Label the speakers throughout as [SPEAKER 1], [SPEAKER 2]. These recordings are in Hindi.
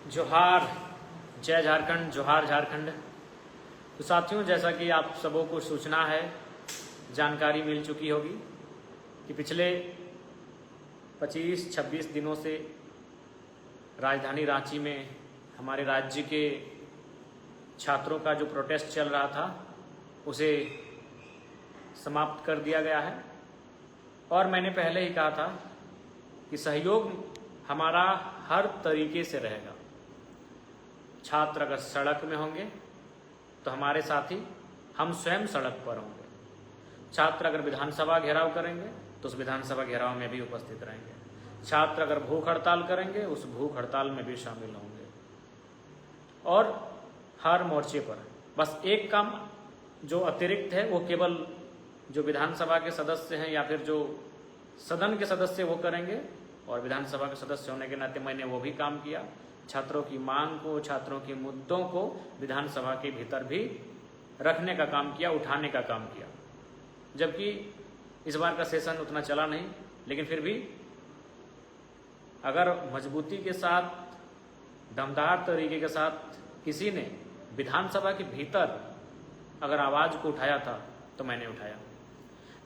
[SPEAKER 1] जोहार, जय झारखंड, जोहार झारखंड। तो साथियों, जैसा कि आप सबों को सूचना है, जानकारी मिल चुकी होगी कि पिछले 25-26 दिनों से राजधानी रांची में हमारे राज्य के छात्रों का जो प्रोटेस्ट चल रहा था उसे समाप्त कर दिया गया है। और मैंने पहले ही कहा था कि सहयोग हमारा हर तरीके से रहेगा। छात्र अगर सड़क में होंगे तो हमारे साथी हम स्वयं सड़क पर होंगे। छात्र अगर विधानसभा घेराव करेंगे तो उस विधानसभा घेराव में भी उपस्थित रहेंगे। छात्र अगर भूख हड़ताल करेंगे उस भूख हड़ताल में भी शामिल होंगे। और हर मोर्चे पर बस एक काम जो अतिरिक्त है वो केवल जो विधानसभा के सदस्य हैं या फिर जो सदन के सदस्य वो करेंगे। और विधानसभा के सदस्य होने के नाते मैंने वो भी काम किया, छात्रों की मांग को, छात्रों के मुद्दों को विधानसभा के भीतर भी रखने का काम किया, उठाने का काम किया। जबकि इस बार का सेशन उतना चला नहीं, लेकिन फिर भी अगर मजबूती के साथ, दमदार तरीके के साथ किसी ने विधानसभा के भीतर अगर आवाज को उठाया था तो मैंने उठाया।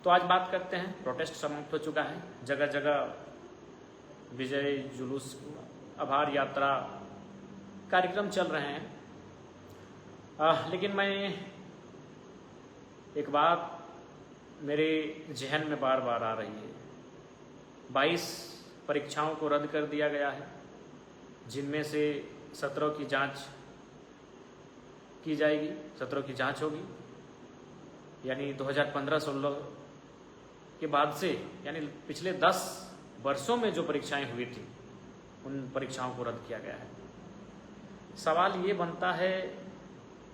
[SPEAKER 1] तो आज बात करते हैं, प्रोटेस्ट समाप्त हो चुका है, जगह जगह विजय जुलूस, आभार यात्रा कार्यक्रम चल रहे हैं। लेकिन मैं एक बात मेरे जहन में बार बार आ रही है। 22 परीक्षाओं को रद्द कर दिया गया है, जिनमें से 17 की जांच की जाएगी, 17 की जांच होगी। यानी 2015-16 के बाद से, यानी पिछले 10 वर्षों में जो परीक्षाएं हुई थी उन परीक्षाओं को रद्द किया गया है। सवाल ये बनता है,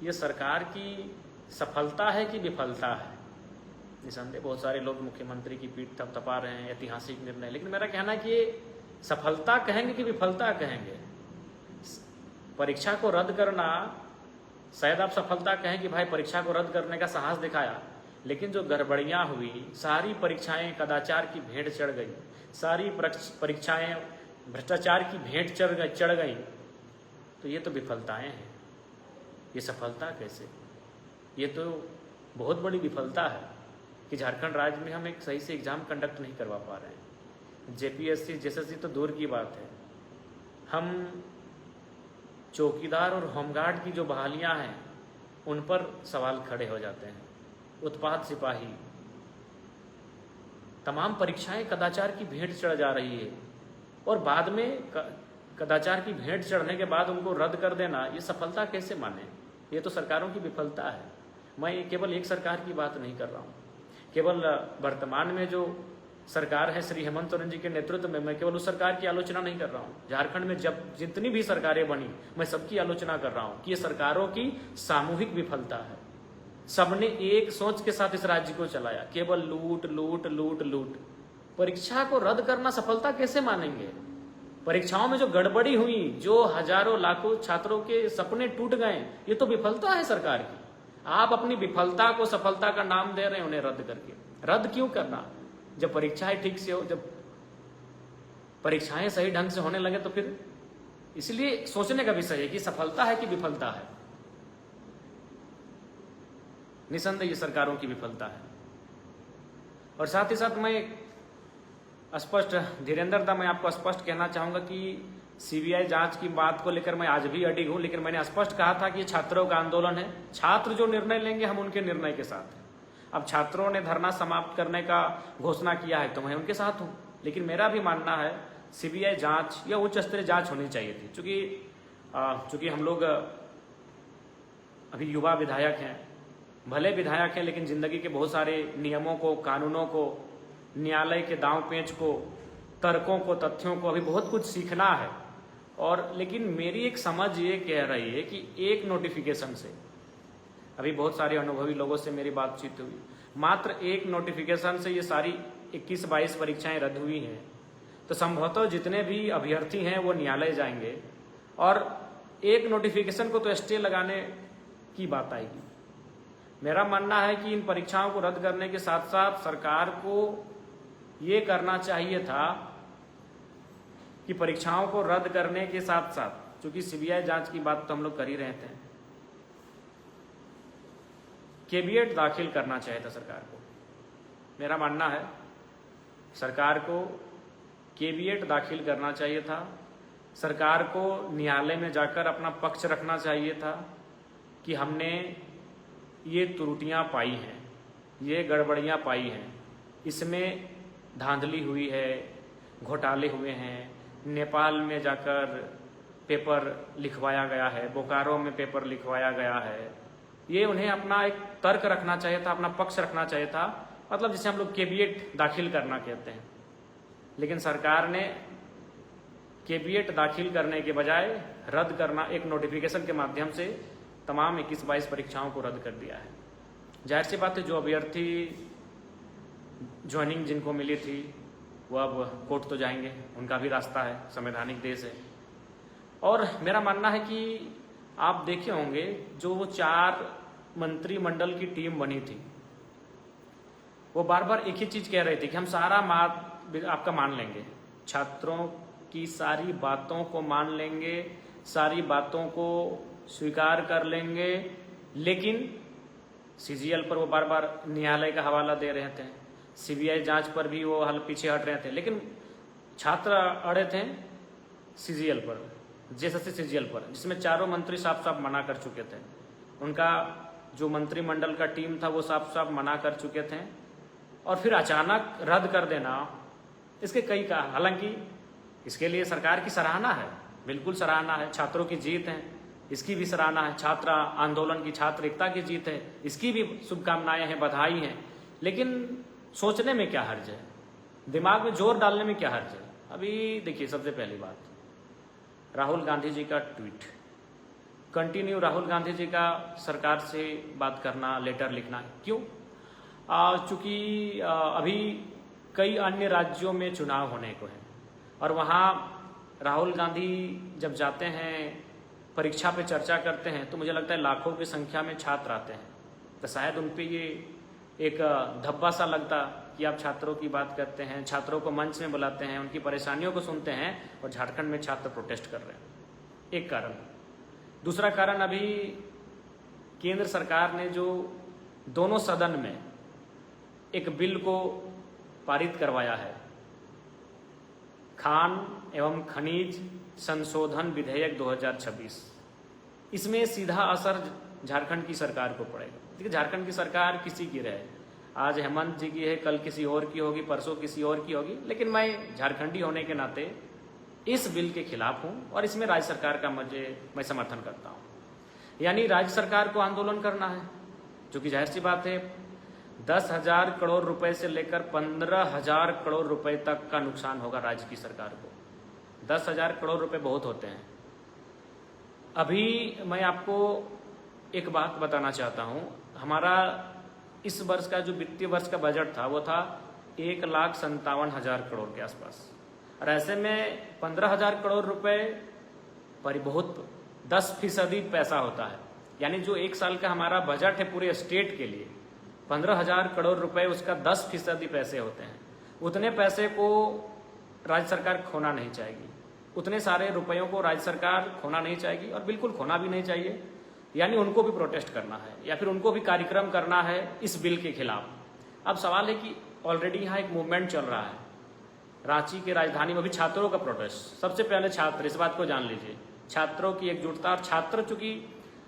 [SPEAKER 1] ये सरकार की सफलता है कि विफलता है? निसंदेह बहुत सारे लोग मुख्यमंत्री की पीठ थपथपा रहे हैं, ऐतिहासिक निर्णय, लेकिन मेरा कहना है कि ये सफलता कहेंगे कि विफलता कहेंगे? परीक्षा को रद्द करना, शायद आप सफलता कहें कि भाई परीक्षा को रद्द करने का साहस दिखाया, लेकिन जो गड़बड़ियां हुई, सारी परीक्षाएं कदाचार की भेंट चढ़ गई, सारी परीक्षाएं भ्रष्टाचार की भेंट चढ़ गई, तो ये तो विफलताएं हैं। ये सफलता कैसे? ये तो बहुत बड़ी विफलता है कि झारखंड राज्य में हम एक सही से एग्जाम कंडक्ट नहीं करवा पा रहे हैं। जेपीएससी जेएसएससी तो दूर की बात है, हम चौकीदार और होमगार्ड की जो बहालियां हैं उन पर सवाल खड़े हो जाते हैं। उत्पाद सिपाही, तमाम परीक्षाएं कदाचार की भेंट चढ़ जा रही है और बाद में कदाचार की भेंट चढ़ने के बाद उनको रद्द कर देना, ये सफलता कैसे माने? ये तो सरकारों की विफलता है। मैं केवल एक सरकार की बात नहीं कर रहा हूँ, केवल वर्तमान में जो सरकार है श्री हेमंत सोरेन जी के नेतृत्व में, मैं केवल उस सरकार की आलोचना नहीं कर रहा हूँ। झारखंड में जब जितनी भी सरकारें बनी, मैं सबकी आलोचना कर रहा हूँ कि ये सरकारों की सामूहिक विफलता है। सबने एक सोच के साथ इस राज्य को चलाया, केवल लूट लूट लूट लूट। परीक्षा को रद्द करना सफलता कैसे मानेंगे? परीक्षाओं में जो गड़बड़ी हुई, जो हजारों लाखों छात्रों के सपने टूट गए, ये तो विफलता है सरकार की। आप अपनी विफलता को सफलता का नाम दे रहे हैं उन्हें रद्द करके। रद्द क्यों करना? जब परीक्षाएं ठीक से हो, जब परीक्षाएं सही ढंग से होने लगे तो फिर इसलिए सोचने का विषय है कि सफलता है कि विफलता है। निसंदेह ये सरकारों की विफलता है। और साथ ही साथ मैं स्पष्ट, धीरेन्द्र दा, मैं आपको स्पष्ट कहना चाहूंगा कि सीबीआई जांच की बात को लेकर मैं आज भी अडिग हूं, लेकिन मैंने स्पष्ट कहा था कि ये छात्रों का आंदोलन है। छात्र जो निर्णय लेंगे हम उनके निर्णय के साथ हैं। अब छात्रों ने धरना समाप्त करने का घोषणा किया है तो मैं उनके साथ हूं, लेकिन मेरा भी मानना है सीबीआई जांच या उच्च स्तरीय जांच होनी चाहिए थी। चूंकि हम लोग अभी युवा विधायक हैं, भले विधायक हैं, लेकिन जिंदगी के बहुत सारे नियमों को, कानूनों को, न्यायालय के दांव पेंच को, तर्कों को, तथ्यों को अभी बहुत कुछ सीखना है। और लेकिन मेरी एक समझ ये कह रही है कि एक नोटिफिकेशन से, अभी बहुत सारे अनुभवी लोगों से मेरी बातचीत हुई, मात्र एक नोटिफिकेशन से ये सारी 21-22 परीक्षाएं रद्द हुई हैं। तो संभवतः जितने भी अभ्यर्थी हैं वो न्यायालय जाएंगे और एक नोटिफिकेशन को तो स्टे लगाने की बात आएगी। मेरा मानना है कि इन परीक्षाओं को रद्द करने के साथ साथ सरकार को ये करना चाहिए था कि परीक्षाओं को रद्द करने के साथ साथ चूंकि सीबीआई जांच की बात तो हम लोग कर ही रहे थे, कैविएट दाखिल करना चाहिए था सरकार को। मेरा मानना है सरकार को कैविएट दाखिल करना चाहिए था। सरकार को न्यायालय में जाकर अपना पक्ष रखना चाहिए था कि हमने ये त्रुटियां पाई हैं, ये गड़बड़ियां पाई हैं, इसमें धांधली हुई है, घोटाले हुए हैं, नेपाल में जाकर पेपर लिखवाया गया है, बोकारो में पेपर लिखवाया गया है। ये उन्हें अपना एक तर्क रखना चाहिए था, अपना पक्ष रखना चाहिए था, मतलब जिसे हम लोग कैविएट दाखिल करना कहते हैं। लेकिन सरकार ने कैविएट दाखिल करने के बजाय रद्द करना, एक नोटिफिकेशन के माध्यम से तमाम 21-22 परीक्षाओं को रद्द कर दिया है। जाहिर सी बात है जो अभ्यर्थी ज्वाइनिंग जिनको मिली थी वो अब कोर्ट तो जाएंगे, उनका भी रास्ता है, संवैधानिक देश है। और मेरा मानना है कि आप देखे होंगे जो वो 4 मंत्रिमंडल की टीम बनी थी, वो बार बार एक ही चीज कह रहे थे कि हम सारा आपका मान लेंगे, छात्रों की सारी बातों को मान लेंगे, सारी बातों को स्वीकार कर लेंगे, लेकिन सीजीएल पर वो बार बार न्यायालय का हवाला दे रहे थे, सीबीआई जांच पर भी वो हाल पीछे हट रहे थे। लेकिन छात्र अड़े थे सीजीएल पर, जेएसएससी सीजीएल पर, जिसमें चारों मंत्री साफ साफ मना कर चुके थे। उनका जो मंत्रिमंडल का टीम था वो साफ साफ मना कर चुके थे, और फिर अचानक रद्द कर देना, इसके कई का, हालांकि इसके लिए सरकार की सराहना है, बिल्कुल सराहना है, छात्रों की जीत है, इसकी भी सराहना है, छात्र आंदोलन की, छात्र एकता की जीत है, इसकी भी शुभकामनाएं हैं, बधाई हैं। लेकिन सोचने में क्या हर्ज है, दिमाग में जोर डालने में क्या हर्ज है। अभी देखिए, सबसे पहली बात, राहुल गांधी जी का ट्वीट, कंटिन्यू राहुल गांधी जी का सरकार से बात करना, लेटर लिखना, क्यों? चूंकि अभी कई अन्य राज्यों में चुनाव होने को है, और वहाँ राहुल गांधी जब जाते हैं, परीक्षा पे चर्चा करते हैं, तो मुझे लगता है लाखों की संख्या में छात्र आते हैं, तो शायद उन पे ये एक धब्बा सा लगता कि आप छात्रों की बात करते हैं, छात्रों को मंच में बुलाते हैं, उनकी परेशानियों को सुनते हैं, और झारखंड में छात्र प्रोटेस्ट कर रहे हैं। एक कारण। दूसरा कारण, अभी केंद्र सरकार ने जो दोनों सदन में एक बिल को पारित करवाया है, खान एवं खनिज संशोधन विधेयक 2026, इसमें सीधा असर झारखंड की सरकार को पड़ेगा। देखिए, झारखंड की सरकार किसी की रहे, आज हेमंत जी की है, कल किसी और की होगी, परसों किसी और की होगी, लेकिन मैं झारखंडी होने के नाते इस बिल के खिलाफ हूं, और इसमें राज्य सरकार का मैं समर्थन करता हूं। यानी राज्य सरकार को आंदोलन करना है, जो कि जाहिर सी बात है 10,000 करोड़ रुपए से लेकर 15,000 करोड़ रुपए तक का नुकसान होगा राज्य की सरकार को। 10,000 करोड़ रुपए बहुत होते हैं। अभी मैं आपको एक बात बताना चाहता हूं, हमारा इस वर्ष का जो वित्तीय वर्ष का बजट था वो था 1,57,000 करोड़ के आसपास, और ऐसे में 15,000 करोड़ रुपए पर बहुत 10% पैसा होता है। यानी जो एक साल का हमारा बजट है पूरे स्टेट के लिए, 15,000 करोड़ रुपए, उसका 10% पैसे होते हैं। उतने पैसे को राज्य सरकार खोना नहीं चाहेगी, उतने सारे रुपयों को राज्य सरकार खोना नहीं चाहेगी, और बिल्कुल खोना भी नहीं चाहिए। यानी उनको भी प्रोटेस्ट करना है, या फिर उनको भी कार्यक्रम करना है इस बिल के खिलाफ। अब सवाल है कि ऑलरेडी यहाँ एक मूवमेंट चल रहा है, रांची के राजधानी में भी छात्रों का प्रोटेस्ट। सबसे पहले छात्र, इस बात को जान लीजिए, छात्रों की एकजुटता, और छात्र चूंकि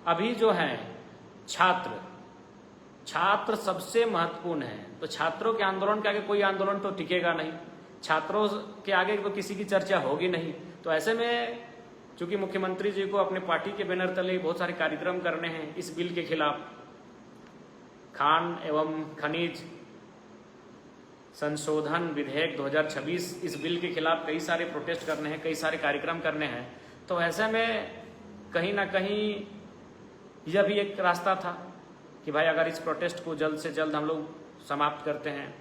[SPEAKER 1] अभी जो है छात्र सबसे महत्वपूर्ण है, तो छात्रों के आंदोलन के आगे कोई आंदोलन तो टिकेगा नहीं, छात्रों के आगे तो किसी की चर्चा होगी नहीं। तो ऐसे में चूंकि मुख्यमंत्री जी को अपने पार्टी के बैनर तले बहुत सारे कार्यक्रम करने हैं इस बिल के खिलाफ, खान एवं खनिज संशोधन विधेयक 2026, इस बिल के खिलाफ कई सारे प्रोटेस्ट करने हैं, कई सारे कार्यक्रम करने हैं। तो ऐसे में कहीं ना कहीं यह भी एक रास्ता था कि भाई अगर इस प्रोटेस्ट को जल्द से जल्द हम लोग समाप्त करते हैं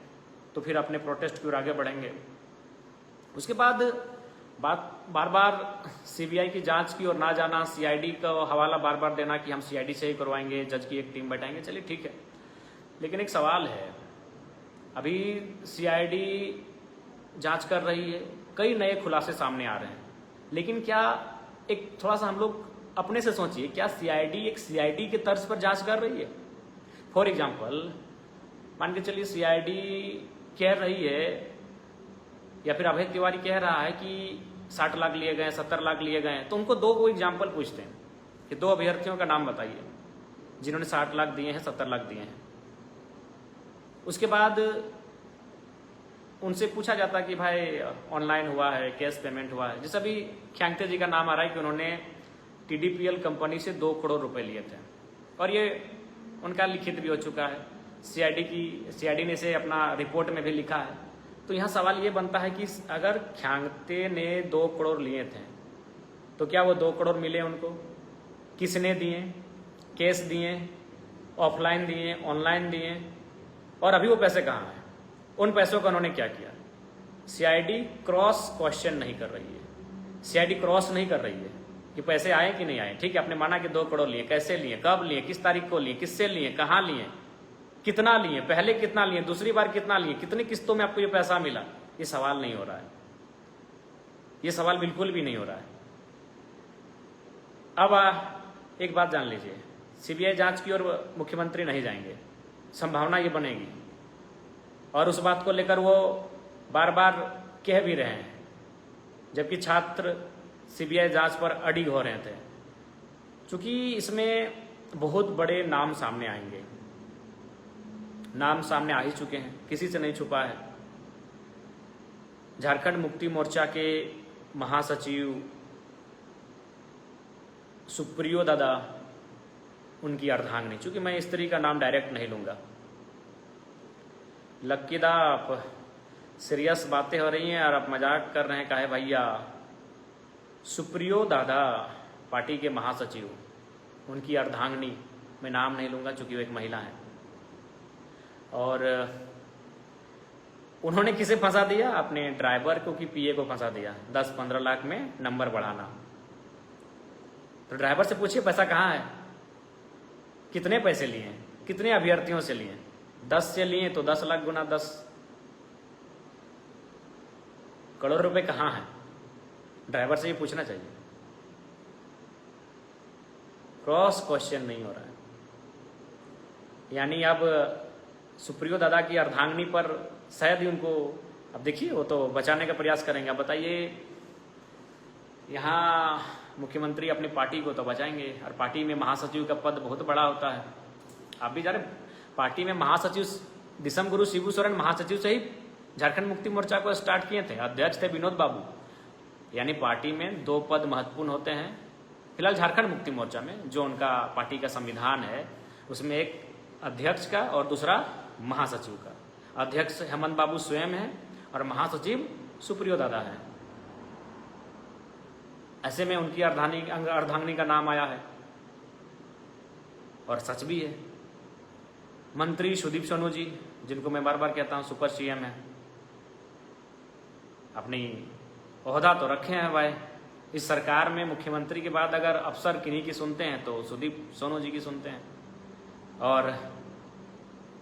[SPEAKER 1] तो फिर अपने प्रोटेस्ट की ओर आगे बढ़ेंगे। उसके बाद बार बार सीबीआई की जांच की ओर ना जाना, सीआईडी का हवाला बार बार देना कि हम सीआईडी से ही करवाएंगे, जज की एक टीम बैठाएंगे, चलिए ठीक है। लेकिन एक सवाल है, अभी सीआईडी जांच कर रही है, कई नए खुलासे सामने आ रहे हैं, लेकिन क्या एक थोड़ा सा हम लोग अपने से सोचिए, क्या सीआईडी एक सीआईडी के तर्ज पर जांच कर रही है? फॉर एग्जाम्पल मान के चलिए सीआईडी कह रही है या फिर अभय तिवारी कह रहा है कि 60 लाख लिए गए, 70 लाख लिए गए, तो उनको दो एग्जाम्पल पूछते हैं कि 2 अभ्यर्थियों का नाम बताइए जिन्होंने 60 लाख दिए हैं, 70 लाख दिए हैं। उसके बाद उनसे पूछा जाता कि भाई ऑनलाइन हुआ है, कैश पेमेंट हुआ है। जैसे अभी ख्यांगते जी का नाम आ रहा है कि उन्होंने टीडीपीएल कंपनी से 2 करोड़ रुपए लिए थे और ये उनका लिखित भी हो चुका है। सीआईडी ने इसे अपना रिपोर्ट में भी लिखा है। तो यहाँ सवाल ये बनता है कि अगर ख्यांगते ने 2 करोड़ लिए थे तो क्या वो 2 करोड़ मिले उनको? किसने दिए? कैश दिए, ऑफलाइन दिए, ऑनलाइन दिए, और अभी वो पैसे कहाँ हैं? उन पैसों का उन्होंने क्या किया? सीआईडी क्रॉस क्वेश्चन नहीं कर रही है। सीआईडी क्रॉस नहीं कर रही है कि पैसे आए कि नहीं आए। ठीक है, आपने माना कि 2 करोड़ लिए, कैसे लिए, कब लिए, किस तारीख को लिए, किससे लिए, कहाँ लिए, कितना लिए, पहले कितना लिए, दूसरी बार कितना लिए, कितनी किस्तों में आपको ये पैसा मिला? ये सवाल नहीं हो रहा है, ये सवाल बिल्कुल भी नहीं हो रहा है। अब एक बात जान लीजिए, सीबीआई जांच की ओर मुख्यमंत्री नहीं जाएंगे, संभावना ये बनेगी, और उस बात को लेकर वो बार बार कह भी रहे हैं, जबकि छात्र सीबीआई जांच पर अडिग हो रहे थे। चूंकि इसमें बहुत बड़े नाम सामने आएंगे, नाम सामने आ ही चुके हैं, किसी से नहीं छुपा है। झारखंड मुक्ति मोर्चा के महासचिव सुप्रियो दादा, उनकी अर्धांगिनी, चूंकि मैं स्त्री का नाम डायरेक्ट नहीं लूंगा। लक्कीदा आप सीरियस बातें हो रही हैं और आप मजाक कर रहे हैं, काहे भैया? सुप्रियो दादा पार्टी के महासचिव, उनकी अर्धांगिनी, मैं नाम नहीं लूंगा चूंकि वो एक महिला है। और उन्होंने किसे फंसा दिया? अपने ड्राइवर को कि पीए को फंसा दिया 10-15 लाख में नंबर बढ़ाना। तो ड्राइवर से पूछिए पैसा कहाँ है, कितने पैसे लिए, कितने अभ्यर्थियों से लिए? 10 से लिए तो 10 लाख गुना 10 करोड़ रुपए कहाँ है? ड्राइवर से ये पूछना चाहिए। क्रॉस क्वेश्चन नहीं हो रहा है। यानी अब सुप्रियो दादा की अर्धांगिनी पर शायद ही उनको, अब देखिए वो तो बचाने का प्रयास करेंगे। अब बताइए, यहाँ मुख्यमंत्री अपनी पार्टी को तो बचाएंगे, और पार्टी में महासचिव का पद बहुत बड़ा होता है। आप भी जाने, पार्टी में महासचिव दिसम गुरु शिबू सोरेन महासचिव से ही झारखंड मुक्ति मोर्चा को स्टार्ट किए थे। अध्यक्ष थे विनोद बाबू। यानी पार्टी में 2 पद महत्वपूर्ण होते हैं। फिलहाल झारखंड मुक्ति मोर्चा में जो उनका पार्टी का संविधान है, उसमें एक अध्यक्ष का और दूसरा महासचिव का। अध्यक्ष हेमंत बाबू स्वयं है और महासचिव सुप्रियो दादा है। ऐसे में उनकी अर्धांगिनी का नाम आया है, और सच भी है। मंत्री सुदीप सोनू जी, जिनको मैं बार बार कहता हूं सुपर सीएम है, अपनी ओहदा तो रखे हैं भाई। इस सरकार में मुख्यमंत्री के बाद अगर अफसर किन्हीं की सुनते हैं तो सुदीप सोनू जी की सुनते हैं। और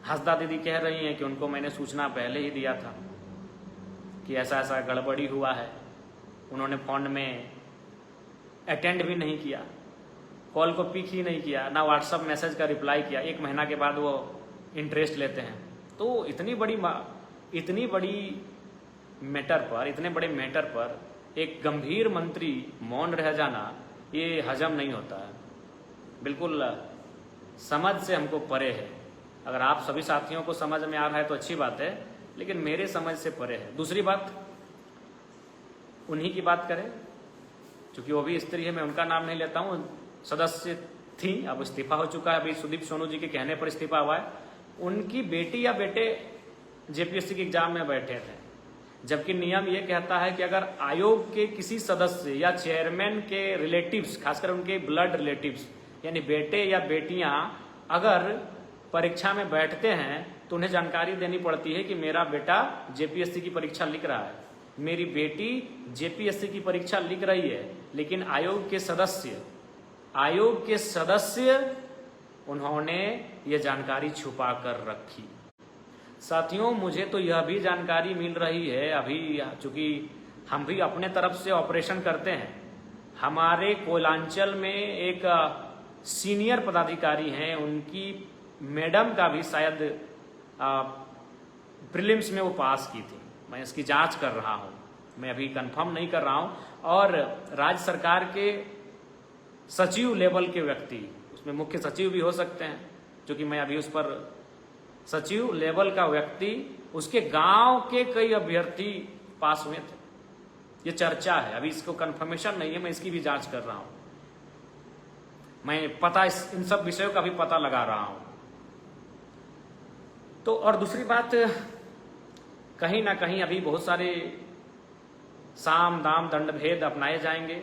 [SPEAKER 1] हंसदा दीदी कह रही हैं कि उनको मैंने सूचना पहले ही दिया था कि ऐसा ऐसा गड़बड़ी हुआ है। उन्होंने फोन में अटेंड भी नहीं किया, कॉल को पिक ही नहीं किया, ना व्हाट्सएप मैसेज का रिप्लाई किया। 1 महीना के बाद वो इंटरेस्ट लेते हैं। तो इतनी बड़ी मैटर पर, इतने बड़े मैटर पर एक गंभीर मंत्री मौन रह जाना, ये हजम नहीं होता है। बिल्कुल समझ से हमको परे है। अगर आप सभी साथियों को समझ में आ रहा है तो अच्छी बात है, लेकिन मेरे समझ से परे है। दूसरी बात, उन्हीं की बात करें, क्योंकि वो भी स्त्री है, मैं उनका नाम नहीं लेता हूँ। सदस्य थी, अब इस्तीफा हो चुका है, अभी सुदीप सोनू जी के कहने पर इस्तीफा हुआ है। उनकी बेटी या बेटे जेपीएससी के एग्जाम में बैठे थे, जबकि नियम ये कहता है कि अगर आयोग के किसी सदस्य या चेयरमैन के रिलेटिव्स, खासकर उनके ब्लड रिलेटिव्स यानी बेटे या बेटियां अगर परीक्षा में बैठते हैं तो उन्हें जानकारी देनी पड़ती है कि मेरा बेटा जेपीएससी की परीक्षा लिख रहा है, मेरी बेटी जेपीएससी की परीक्षा लिख रही है। लेकिन आयोग के सदस्य उन्होंने ये जानकारी छुपा कर रखी। साथियों, मुझे तो यह भी जानकारी मिल रही है, अभी चूंकि हम भी अपने तरफ से ऑपरेशन करते हैं, हमारे कोयलांचल में एक सीनियर पदाधिकारी हैं, उनकी मैडम का भी शायद प्रीलिम्स में वो पास की थी। मैं इसकी जांच कर रहा हूँ, मैं अभी कंफर्म नहीं कर रहा हूँ। और राज्य सरकार के सचिव लेवल के व्यक्ति, उसमें मुख्य सचिव भी हो सकते हैं, क्योंकि मैं अभी उस पर सचिव लेवल का व्यक्ति, उसके गांव के कई अभ्यर्थी पास हुए थे। ये चर्चा है, अभी इसको कंफर्मेशन नहीं है, मैं इसकी भी जांच कर रहा हूं। मैं इन सब विषयों का भी पता लगा रहा हूं। तो और दूसरी बात, कहीं ना कहीं अभी बहुत सारे साम दाम दंड भेद अपनाए जाएंगे,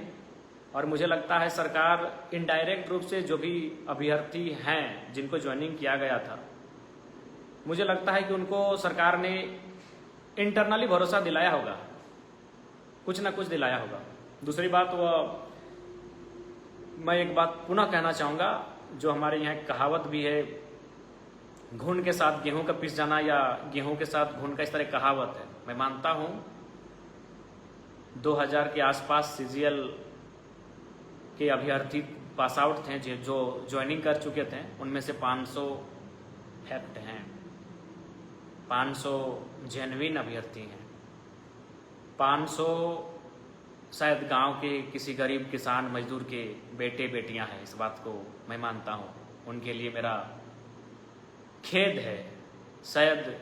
[SPEAKER 1] और मुझे लगता है सरकार इनडायरेक्ट रूप से जो भी अभ्यर्थी हैं जिनको ज्वाइनिंग किया गया था, मुझे लगता है कि उनको सरकार ने इंटरनली भरोसा दिलाया होगा, कुछ ना कुछ दिलाया होगा। दूसरी बात, मैं एक बात पुनः कहना चाहूँगा, जो हमारे यहाँ कहावत भी है, घुन के साथ गेहूं का पिस जाना या गेहूं के साथ घुन का, इस तरह कहावत है। मैं मानता हूँ 2000 के आसपास सीजीएल के अभ्यर्थी पास आउट थे जो ज्वाइनिंग कर चुके थे, उनमें से 500 फैक्ट हैं, 500 जेन्युइन अभ्यर्थी हैं, 500 शायद गांव के किसी गरीब किसान मजदूर के बेटे बेटियां हैं। इस बात को मैं मानता हूं, उनके लिए मेरा खेद है। शायद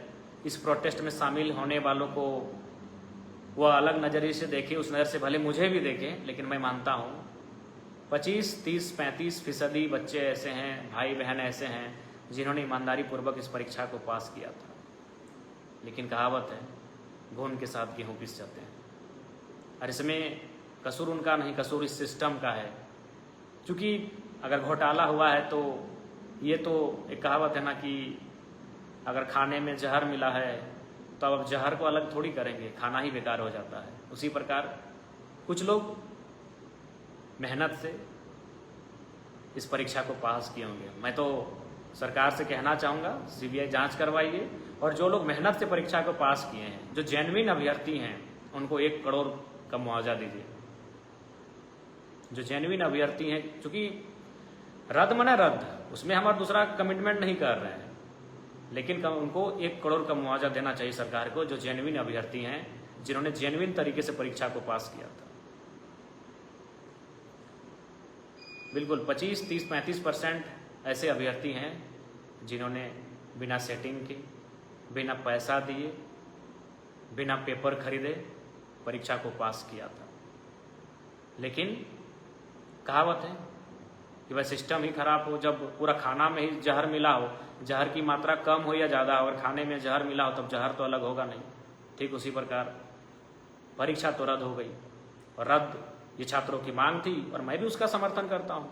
[SPEAKER 1] इस प्रोटेस्ट में शामिल होने वालों को वह अलग नज़रिए से देखे, उस नज़र से भले मुझे भी देखें, लेकिन मैं मानता हूं 25, 30, 35% बच्चे ऐसे हैं, भाई बहन ऐसे हैं जिन्होंने ईमानदारी पूर्वक इस परीक्षा को पास किया था। लेकिन कहावत है, घुन के साथ गेहूं पिस जाते हैं। और इसमें कसूर उनका नहीं, कसूर इस सिस्टम का है। क्योंकि अगर घोटाला हुआ है तो ये तो एक कहावत है ना कि अगर खाने में जहर मिला है तो अब जहर को अलग थोड़ी करेंगे, खाना ही बेकार हो जाता है। उसी प्रकार कुछ लोग मेहनत से इस परीक्षा को पास किए होंगे। मैं तो सरकार से कहना चाहूँगा, सीबीआई जांच करवाइए, और जो लोग मेहनत से परीक्षा को पास किए हैं, जो जेन्युइन अभ्यर्थी हैं, उनको 1 करोड़ का मुआवजा दीजिए। जो जेन्युइन अभ्यर्थी हैं, क्योंकि रद्द मना रद्द, उसमें हमारा दूसरा कमिटमेंट नहीं कर रहे हैं, लेकिन उनको 1 करोड़ का मुआवजा देना चाहिए सरकार को, जो जेन्युइन अभ्यर्थी हैं, जिन्होंने जेन्युइन तरीके से परीक्षा को पास किया था। बिल्कुल 25, 30, 35% ऐसे अभ्यर्थी हैं जिन्होंने बिना सेटिंग के, बिना पैसा दिए, बिना पेपर खरीदे परीक्षा को पास किया था। लेकिन कहावत है कि वह सिस्टम ही खराब हो, जब पूरा खाना में ही जहर मिला हो, जहर की मात्रा कम हो या ज़्यादा हो, और खाने में जहर मिला हो, तब जहर तो अलग होगा नहीं। ठीक उसी प्रकार परीक्षा तो रद्द हो गई, और रद्द ये छात्रों की मांग थी, और मैं भी उसका समर्थन करता हूँ।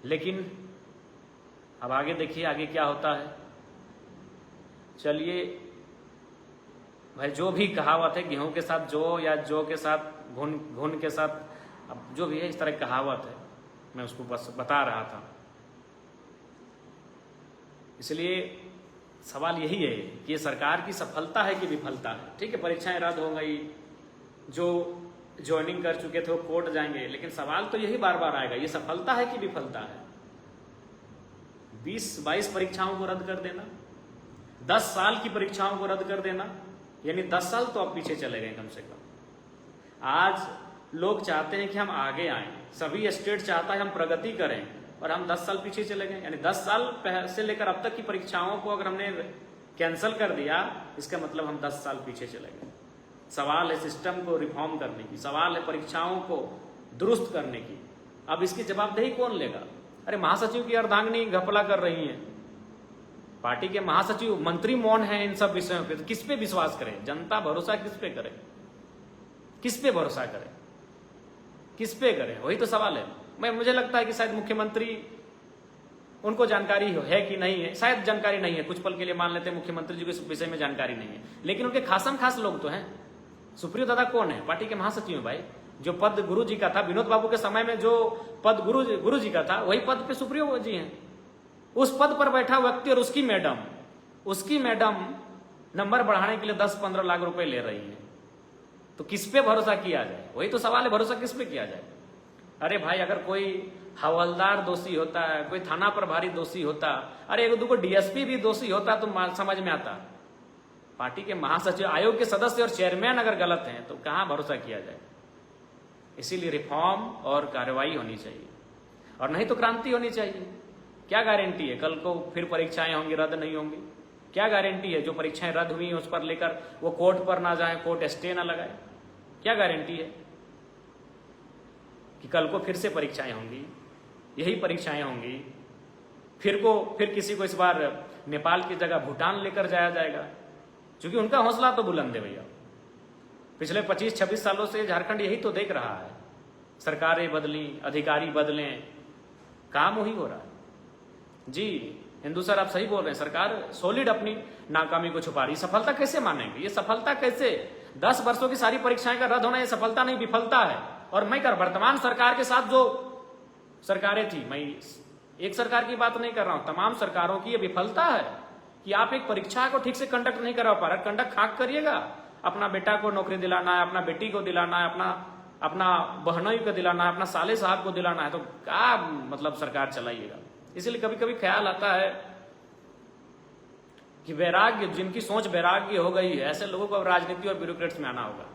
[SPEAKER 1] लेकिन अब आगे देखिए, आगे क्या होता है। चलिए भाई, जो भी कहावत है, गेहूं के साथ जो या जो के साथ घुन, घुन के साथ, अब जो भी है, इस तरह कहावत है, मैं उसको बस बता रहा था। इसलिए सवाल यही है कि ये सरकार की सफलता है कि विफलता है। ठीक है, परीक्षाएं रद्द हो गई, जो ज्वाइनिंग कर चुके थे वो कोर्ट जाएंगे, लेकिन सवाल तो यही बार बार आएगा, ये सफलता है कि विफलता है। 20-22 परीक्षाओं को रद्द कर देना, 10 साल की परीक्षाओं को रद्द कर देना, यानी 10 साल तो अब पीछे चले गए कम से कम। आज लोग चाहते हैं कि हम आगे आएं, सभी स्टेट चाहता है हम प्रगति करें, और हम 10 साल पीछे चले गए। यानी 10 साल से लेकर अब तक की परीक्षाओं को अगर हमने कैंसिल कर दिया, इसका मतलब हम 10 साल पीछे चले गए। सवाल है सिस्टम को रिफॉर्म करने की, सवाल है परीक्षाओं को दुरुस्त करने की। अब इसकी जवाबदेही कौन लेगा? अरे महासचिव की अर्धांगिनी घपला कर रही है, पार्टी के महासचिव, मंत्री मौन है इन सब विषयों पे, तो किस पे विश्वास करें? जनता भरोसा किस पे करे? किस पे भरोसा करें? किस पे करें? वही तो सवाल है। मुझे लगता है कि शायद मुख्यमंत्री, उनको जानकारी है कि नहीं है, शायद जानकारी नहीं है। कुछ पल के लिए मान लेते हैं मुख्यमंत्री जी को इस विषय में जानकारी नहीं है, लेकिन उनके खासम खास लोग तो हैं। सुप्रियो दादा कौन है? पार्टी के महासचिव हैं भाई। जो पद गुरु जी का था, विनोद बाबू के समय में जो पद गुरु जी का था, वही पद पे सुप्रियो जी हैं। उस पद पर बैठा व्यक्ति और उसकी मैडम नंबर बढ़ाने के लिए 10-15 लाख रुपए ले रही है। तो किस पे भरोसा किया जाए? वही तो सवाल है, भरोसा किस पे किया जाए? अरे भाई, अगर कोई हवलदार दोषी होता है, कोई थाना प्रभारी दोषी होता, अरे एक दो डीएसपी भी दोषी होता तो समझ में आता। पार्टी के महासचिव, आयोग के सदस्य और चेयरमैन अगर गलत हैं तो कहां भरोसा किया जाए? इसीलिए रिफॉर्म और कार्रवाई होनी चाहिए, और नहीं तो क्रांति होनी चाहिए। क्या गारंटी है कल को फिर परीक्षाएं होंगी, रद्द नहीं होंगी? क्या गारंटी है जो परीक्षाएं रद्द हुई उस पर लेकर वो कोर्ट पर ना जाए, कोर्ट स्टे ना लगाए? क्या गारंटी है कि कल को फिर से परीक्षाएं होंगी, यही परीक्षाएं होंगी, फिर किसी को इस बार नेपाल की जगह भूटान लेकर जाया जाएगा? क्योंकि उनका हौसला तो बुलंद है भैया। पिछले 25-26 सालों से झारखंड यही तो देख रहा है, सरकारें बदली, अधिकारी बदले, काम वही हो रहा है। जी हिंदू सर, आप सही बोल रहे हैं, सरकार सॉलिड अपनी नाकामी को छुपा रही। सफलता कैसे मानेंगे? ये सफलता कैसे? 10 वर्षों की सारी परीक्षाएं का रद्द होना ये सफलता नहीं, विफलता है। और मैं वर्तमान सरकार के साथ जो सरकारें थी, मैं एक सरकार की बात नहीं कर रहा हूं, तमाम सरकारों की ये विफलता है कि आप एक परीक्षा को ठीक से कंडक्ट नहीं करा पा रहे। कंडक्ट खाक करिएगा, अपना बेटा को नौकरी दिलाना है, अपना बेटी को दिलाना है, अपना बहनोई को दिलाना है, अपना साले साहब को दिलाना है, तो क्या मतलब सरकार चलाइएगा? इसलिए कभी कभी ख्याल आता है कि वैराग्य, जिनकी सोच वैराग्य हो गई है, ऐसे लोगों को अब राजनीति और ब्यूरोक्रेट्स में आना होगा।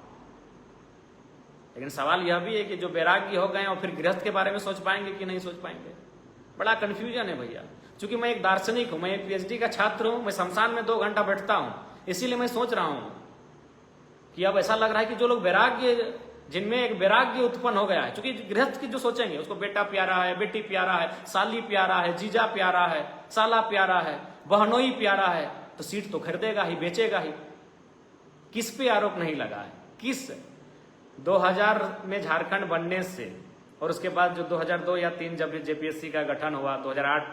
[SPEAKER 1] लेकिन सवाल यह भी है कि जो वैराग्य हो गए और फिर गृहस्थ के बारे में सोच पाएंगे कि नहीं सोच पाएंगे? बड़ा कंफ्यूजन है भैया। चूंकि मैं एक दार्शनिक हूं, मैं एक पीएचडी का छात्र हूं, मैं शमशान में 2 घंटा बैठता हूं, इसीलिए मैं सोच रहा हूं कि अब ऐसा लग रहा है कि जो लोग वैराग्य, जिनमें एक वैराग्य उत्पन्न हो गया है, क्योंकि गृहस्थ की जो सोचेंगे, उसको बेटा प्यारा है, बेटी प्यारा है, साली प्यारा है, जीजा प्यारा है, साला प्यारा है, बहनोई प्यारा है, तो सीट तो खरीदेगा ही, बेचेगा ही। किस पे आरोप नहीं लगा है? किस 2000 में झारखंड बनने से और उसके बाद जो 2002 या 3 जब जेपीएससी का गठन हुआ, 2008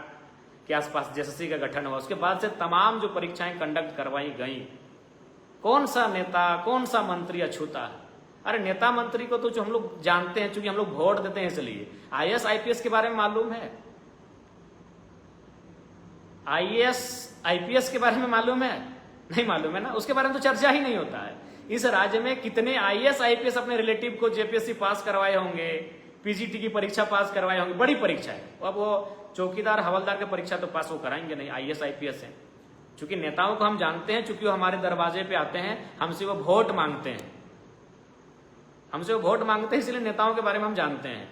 [SPEAKER 1] के आसपास जेएसएससी का गठन हुआ, उसके बाद से तमाम जो परीक्षाएं कंडक्ट करवाई गई, कौन सा नेता, कौन सा मंत्री अछूता है? अरे नेता मंत्री को तो जो हम लोग जानते हैं, चूंकि हम लोग वोट देते हैं इसलिए। आईएएस आईपीएस के बारे में मालूम है? आईएएस आईपीएस के बारे में मालूम है? नहीं मालूम है ना, उसके बारे में तो चर्चा ही नहीं होता है। इस राज्य में कितने आईएएस आईपीएस अपने रिलेटिव को जेपीएससी पास करवाए होंगे, पीजीटी की परीक्षा पास करवाए होंगे, बड़ी परीक्षा है। अब वो चौकीदार हवलदार की परीक्षा तो पास वो कराएंगे नहीं, आईएएस आईपीएस है। चूंकि नेताओं को हम जानते हैं, चूंकि वो हमारे दरवाजे पे आते हैं, हमसे वो वोट मांगते हैं, हमसे वो वोट मांगते हैं, इसलिए नेताओं के बारे में हम जानते हैं।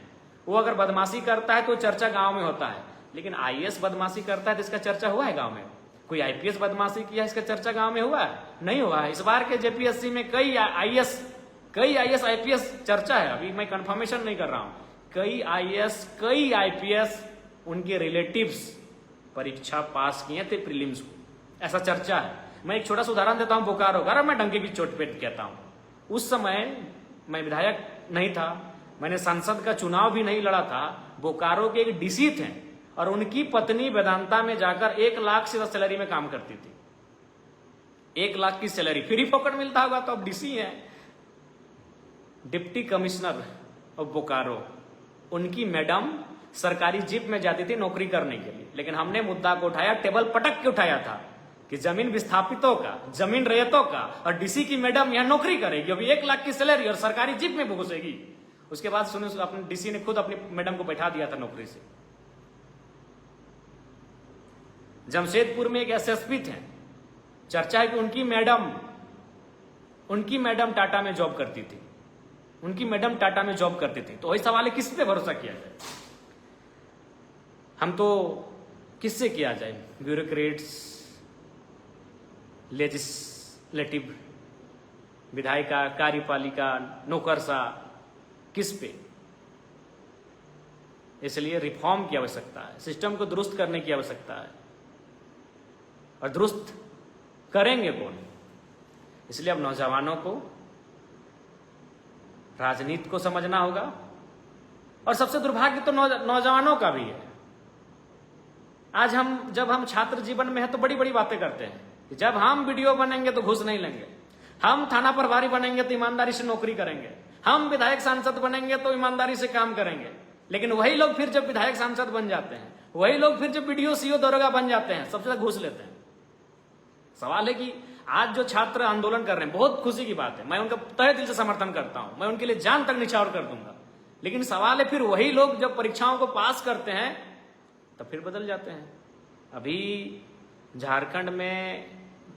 [SPEAKER 1] वो अगर बदमाशी करता है तो चर्चा गांव में होता है, लेकिन आईएएस बदमाशी करता है तो इसका चर्चा हुआ है गांव में? कोई आईपीएस बदमाशी किया, इसका चर्चा गांव में हुआ है? नहीं हुआ है। इस बार के जेपीएससी में कई आईएएस आईपीएस चर्चा है, अभी मैं कंफर्मेशन नहीं कर रहा हूं। कई आईएएस, कई आईपीएस, उनके रिलेटिव्स परीक्षा पास किए थे प्रीलिम्स को, ऐसा चर्चा है। मैं एक छोटा सा उदाहरण देता हूं, बोकारो का। मैं डंके की चोट पे कहता हूं, उस समय मैं विधायक नहीं था, मैंने संसद का चुनाव भी नहीं लड़ा था। बोकारो के एक डीसी थे और उनकी पत्नी वेदांता में जाकर 1 लाख से सैलरी में काम करती थी। 1 लाख की सैलरी, फ्री पॉकेट मिलता होगा तो अब डीसी है, डिप्टी कमिश्नर ऑफ बोकारो। उनकी मैडम सरकारी जीप में जाती थी नौकरी करने के लिए, लेकिन हमने मुद्दा को उठाया, टेबल पटक के उठाया था कि जमीन विस्थापितों का, जमीन रैयतों का, और डीसी की मैडम यहां नौकरी करेगी, अभी 1 लाख की सैलरी और सरकारी जीप में घुसेगी। उसके बाद सुनो, अपने डीसी ने खुद अपनी मैडम को बैठा दिया था नौकरी से। जमशेदपुर में एक एसएसपी थे, चर्चा है कि उनकी मैडम टाटा में जॉब करती थी, उनकी मैडम टाटा में जॉब करती थी। तो वही सवाल है, किस पे भरोसा किया जाए? हम तो किससे किया जाए? ब्यूरोक्रेट्स, लेजिस्लेटिव, विधायिका, कार्यपालिका, नौकरशाह, किस पे? इसलिए रिफॉर्म की आवश्यकता है, सिस्टम को दुरुस्त करने की आवश्यकता है। और दुरुस्त करेंगे कौन? इसलिए अब नौजवानों को राजनीति को समझना होगा। और सबसे दुर्भाग्य तो नौजवानों का भी है। आज जब हम छात्र जीवन में है तो बड़ी बड़ी बातें करते हैं कि जब हम वीडियो बनेंगे तो घूस नहीं लेंगे, हम थाना प्रभारी बनेंगे तो ईमानदारी से नौकरी करेंगे, हम विधायक सांसद बनेंगे तो ईमानदारी से काम करेंगे। लेकिन वही लोग फिर जब विधायक सांसद बन जाते हैं, वही लोग फिर जब बीडीओ सीओ दरोगा बन जाते हैं, सबसे ज्यादा घूस लेते हैं। सवाल है कि आज जो छात्र आंदोलन कर रहे हैं, बहुत खुशी की बात है, मैं उनका तहे दिल से समर्थन करता हूं, मैं उनके लिए जान तक निछावर कर दूंगा। लेकिन सवाल है फिर वही लोग जब परीक्षाओं को पास करते हैं तब फिर बदल जाते हैं। अभी झारखंड में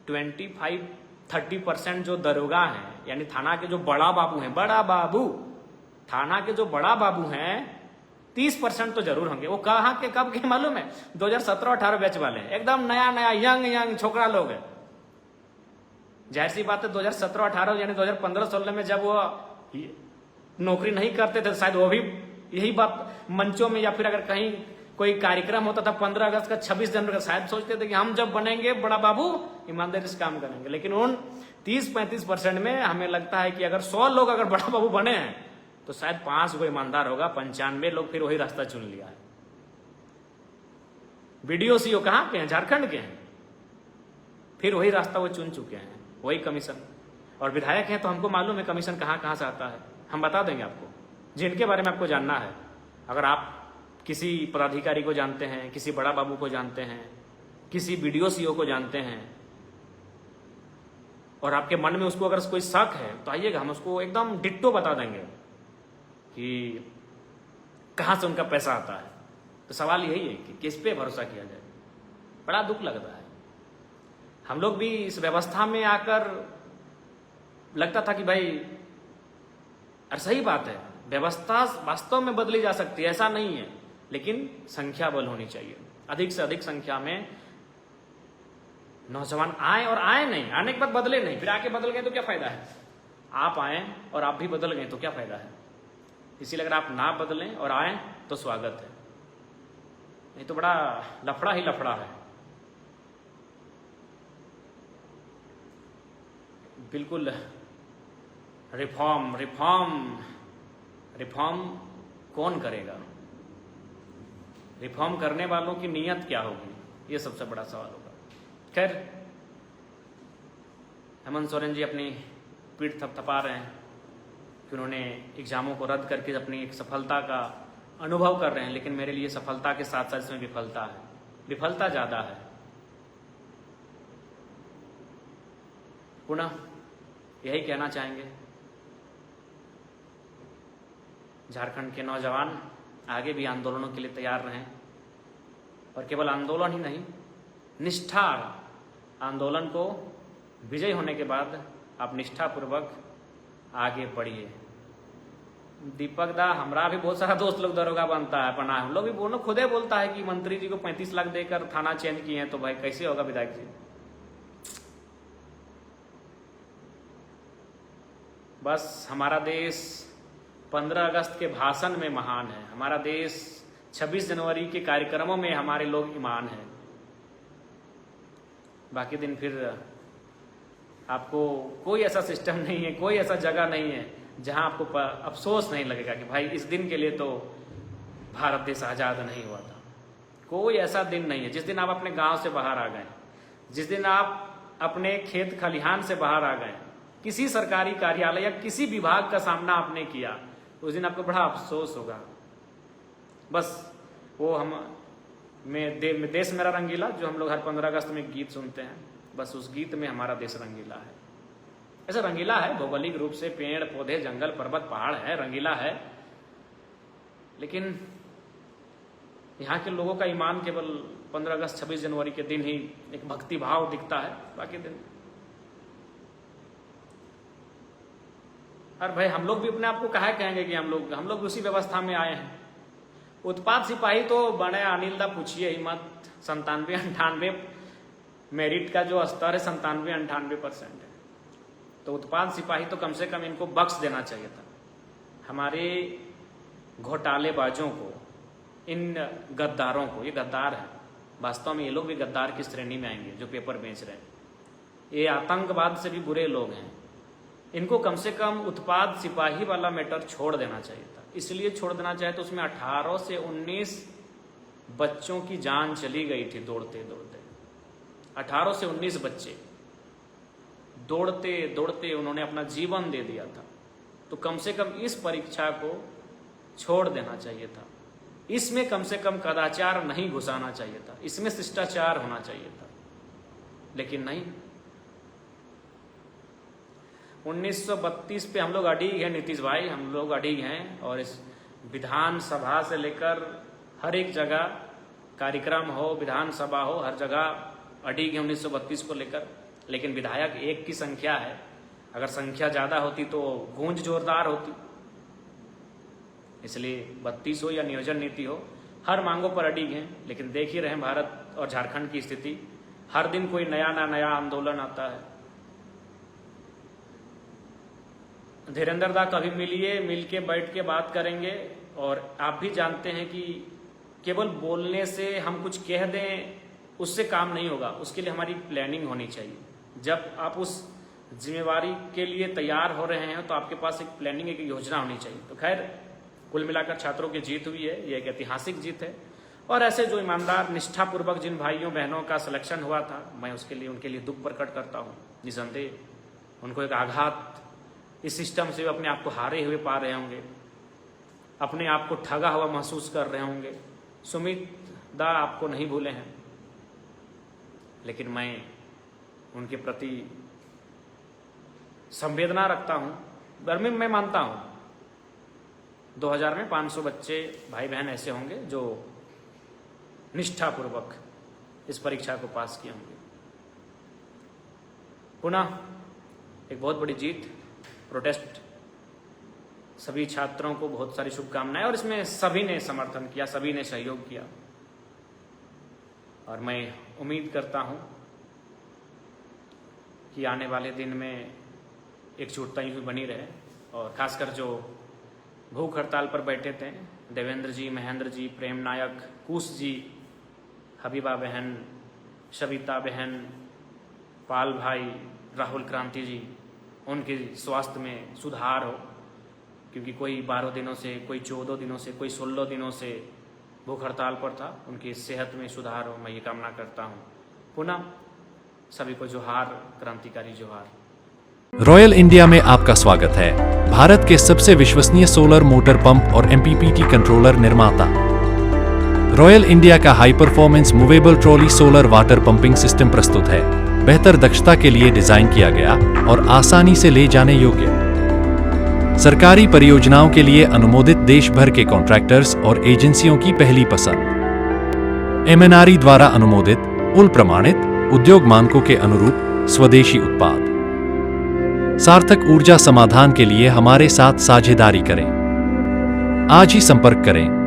[SPEAKER 1] 25-30% जो दरोगा हैं, यानी थाना के जो बड़ा बाबू हैं, बड़ा बाबू थाना के जो बड़ा बाबू हैं, 30% तो जरूर होंगे। वो कहाँ के कब के मालूम है? 2017-18 बैच वाले हैं, एकदम नया नया यंग छोकरा लोग हैं। जाहिर सी बात है 2017-18 यानी 2015-16 में जब वो नौकरी नहीं करते थे, शायद वो भी यही बात मंचों में या फिर अगर कहीं कोई कार्यक्रम होता था 15 अगस्त का, 26 जनवरी का, शायद सोचते थे कि हम जब बनेंगे बड़ा बाबू ईमानदारी से काम करेंगे। लेकिन उन 30-35% में हमें लगता है कि अगर 100 लोग अगर बड़ा बाबू बने हैं तो शायद 5 वो ईमानदार होगा, 95 लोग फिर वही रास्ता चुन लिया है। बीडीओ सीओ कहाँ के हैं? झारखंड के हैं, फिर वही रास्ता वो चुन चुके हैं, वही कमीशन। और विधायक हैं तो हमको मालूम है कमीशन कहाँ कहाँ से आता है, हम बता देंगे आपको, जिनके बारे में आपको जानना है। अगर आप किसी पदाधिकारी को जानते हैं, किसी बड़ा बाबू को जानते हैं, किसी बीडीओ सीओ को जानते हैं और आपके मन में उसको अगर कोई शक है तो आइएगा, हम उसको एकदम डिट्टो बता देंगे कि कहाँ से उनका पैसा आता है। तो सवाल यही है कि किस पे भरोसा किया जाए। बड़ा दुख लगता है। हम लोग भी इस व्यवस्था में आकर लगता था कि भाई, और सही बात है, व्यवस्था वास्तव में बदली जा सकती है, ऐसा नहीं है, लेकिन संख्या बल होनी चाहिए। अधिक से अधिक संख्या में नौजवान आए, और आए नहीं, आने के बाद बदले नहीं, फिर आके बदल गए तो क्या फायदा है? आप आए और आप भी बदल गए तो क्या फायदा है? इसीलिए अगर आप ना बदलें और आए तो स्वागत है, नहीं तो बड़ा लफड़ा ही लफड़ा है। बिल्कुल रिफॉर्म रिफॉर्म रिफॉर्म कौन करेगा? रिफॉर्म करने वालों की नीयत क्या होगी, ये सबसे बड़ा सवाल होगा। खैर, हेमंत सोरेन जी अपनी पीठ थपथपा रहे हैं कि उन्होंने एग्जामों को रद्द करके अपनी एक सफलता का अनुभव कर रहे हैं, लेकिन मेरे लिए सफलता के साथ साथ इसमें विफलता है, विफलता ज़्यादा है। पुनः यही कहना चाहेंगे, झारखंड के नौजवान आगे भी आंदोलनों के लिए तैयार रहें, और केवल आंदोलन ही नहीं, निष्ठा आंदोलन को विजय होने के बाद आप निष्ठापूर्वक आगे बढ़िए। दीपक दा, हमारा भी बहुत सारा दोस्त लोग दरोगा बनता है अपना, हम लोग भी बोलो, खुदे बोलता है कि मंत्री जी को 35 लाख देकर थाना चेंज किए हैं, तो भाई कैसे होगा विधायक जी? बस हमारा देश 15 अगस्त के भाषण में महान है, हमारा देश 26 जनवरी के कार्यक्रमों में हमारे लोग ईमान हैं। बाकी दिन फिर आपको कोई ऐसा सिस्टम नहीं है, कोई ऐसा जगह नहीं है जहां आपको अफसोस नहीं लगेगा कि भाई इस दिन के लिए तो भारत देश आज़ाद नहीं हुआ था। कोई ऐसा दिन नहीं है। जिस दिन आप अपने गांव से बाहर आ गए, जिस दिन आप अपने खेत खलिहान से बाहर आ गए, किसी सरकारी कार्यालय या किसी विभाग का सामना आपने किया, उस दिन आपको बड़ा अफसोस होगा। बस वो देश मेरा रंगीला, जो हम लोग हर 15 अगस्त में गीत सुनते हैं, बस उस गीत में हमारा देश रंगीला है। ऐसा रंगीला है भौगोलिक रूप से, पेड़ पौधे जंगल पर्वत पहाड़ है, रंगीला है, लेकिन यहाँ के लोगों का ईमान केवल 15 अगस्त 26 जनवरी के दिन ही एक भक्ति भाव दिखता है, बाकी दिन। और भाई हम लोग भी अपने आप को कहा कहेंगे कि हम लोग उसी व्यवस्था में आए हैं। उत्पाद सिपाही तो बने, अनिल दा पूछिए ही मत, 97-98 मेरिट का जो स्तर है 97-98% है। तो उत्पाद सिपाही तो कम से कम इनको बख्श देना चाहिए था। हमारे घोटालेबाजों को, इन गद्दारों को, ये गद्दार है वास्तव में, ये लोग भी गद्दार की श्रेणी में आएंगे जो पेपर बेच रहे हैं। ये आतंकवाद से भी बुरे लोग हैं, इनको कम से कम उत्पाद सिपाही वाला मैटर छोड़ देना चाहिए था। इसलिए छोड़ देना चाहिए तो उसमें 18 से 19 बच्चों की जान चली गई थी दौड़ते दौड़ते। 18 से 19 बच्चे दौड़ते दौड़ते उन्होंने अपना जीवन दे दिया था। तो कम से कम इस परीक्षा को छोड़ देना चाहिए था। इसमें कम से कम कदाचार नहीं घुसाना चाहिए था, इसमें शिष्टाचार होना चाहिए था, लेकिन नहीं। 1932 पे हम लोग अड़िग हैं नीतीश भाई, हम लोग अड़िग हैं। और इस विधानसभा से लेकर हर एक जगह कार्यक्रम हो, विधानसभा हो, हर जगह अड़िग है 1932 को लेकर। लेकिन विधायक एक की संख्या है, अगर संख्या ज़्यादा होती तो गूंज जोरदार होती। इसलिए 32 हो या नियोजन नीति हो, हर मांगों पर अड़िग हैं। लेकिन देख ही रहे हैं भारत और झारखंड की स्थिति, हर दिन कोई नया आंदोलन आता है। धीरेन्द्र दा कभी मिलिए, मिल के बैठ के बात करेंगे। और आप भी जानते हैं कि केवल बोलने से हम कुछ कह दें उससे काम नहीं होगा, उसके लिए हमारी प्लानिंग होनी चाहिए। जब आप उस जिम्मेवारी के लिए तैयार हो रहे हैं तो आपके पास एक प्लानिंग, एक योजना होनी चाहिए। तो खैर कुल मिलाकर छात्रों की जीत हुई है, ये एक ऐतिहासिक जीत है। और ऐसे जो ईमानदार निष्ठापूर्वक जिन भाइयों बहनों का सिलेक्शन हुआ था, मैं उसके लिए उनके लिए दुख प्रकट करता हूँ। निसंदेह उनको एक आघात, इस सिस्टम से अपने आप को हारे हुए पा रहे होंगे, अपने आप को ठगा हुआ महसूस कर रहे होंगे। सुमित दा आपको नहीं भूले हैं, लेकिन मैं उनके प्रति संवेदना रखता हूँ। गर्मी में मैं मानता हूँ 2000 में 500 बच्चे भाई बहन ऐसे होंगे जो निष्ठापूर्वक इस परीक्षा को पास किए होंगे। पुनः एक बहुत बड़ी जीत, प्रोटेस्ट, सभी छात्रों को बहुत सारी शुभकामनाएं। और इसमें सभी ने समर्थन किया, सभी ने सहयोग किया। और मैं उम्मीद करता हूं कि आने वाले दिन में एकजुटता यूं बनी रहे। और खासकर जो भूख हड़ताल पर बैठे थे, देवेंद्र जी, महेंद्र जी, प्रेम नायक, कुश जी, हबीबा बहन, शबिता बहन, पाल भाई, राहुल क्रांति जी, उनके स्वास्थ्य में सुधार हो। क्योंकि कोई 12 दिनों से, कोई 14 दिनों से, कोई 16 दिनों से भूख हड़ताल पर था, उनकी सेहत में सुधार हो, मैं ये कामना करता हूँ। पुनः सभी को जोहार, क्रांतिकारी जोहार।
[SPEAKER 2] रॉयल इंडिया में आपका स्वागत है। भारत के सबसे विश्वसनीय सोलर मोटर पंप और MPPT कंट्रोलर निर्माता रॉयल इंडिया का high performance movable trolley solar water pumping system प्रस्तुत है। बेहतर दक्षता के लिए डिजाइन किया गया और आसानी से ले जाने योग्य। सरकारी परियोजनाओं के लिए अनुमोदित, देश भर के कॉन्ट्रैक्टर्स और एजेंसियों की पहली पसंद। MNRE द्वारा अनुमोदित, उल प्रमाणित, उद्योग मानकों के अनुरूप स्वदेशी उत्पाद। सार्थक ऊर्जा समाधान के लिए हमारे साथ साझेदारी करें। आज ही संपर्क करें।